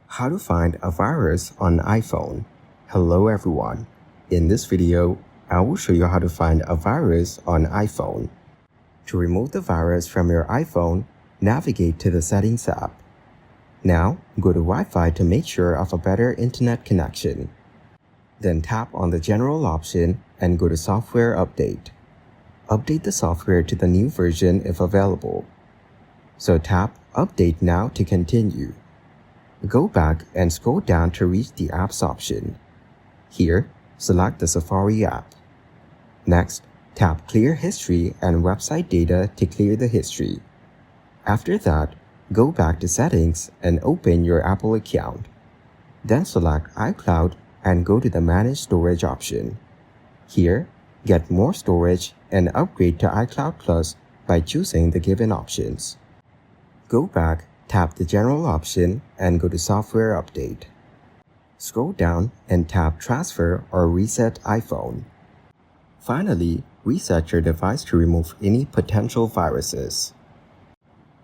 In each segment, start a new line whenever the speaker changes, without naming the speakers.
How to find a virus on iPhone. Hello everyone. In this video, I will show you how to find a virus on iPhone. To remove the virus from your iPhone, navigate to the Settings app. Now, go to Wi-Fi to make sure of a better internet connection. Then tap on the General option and go to Software Update. Update the software to the new version if available. So tap Update Now to continue. Go back and scroll down to reach the Apps option. Here, select the Safari app. Next, tap Clear History and Website Data to clear the history. After that, go back to Settings and open your Apple account. Then select iCloud and go to the Manage Storage option. Here, get more storage and upgrade to iCloud Plus by choosing the given options. Go back, tap the General option and go to Software Update. Scroll down and tap Transfer or Reset iPhone. Finally, reset your device to remove any potential viruses.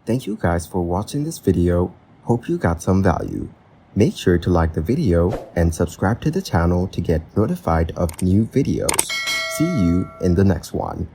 Thank you guys for watching this video. Hope you got some value. Make sure to like the video and subscribe to the channel to get notified of new videos. See you in the next one.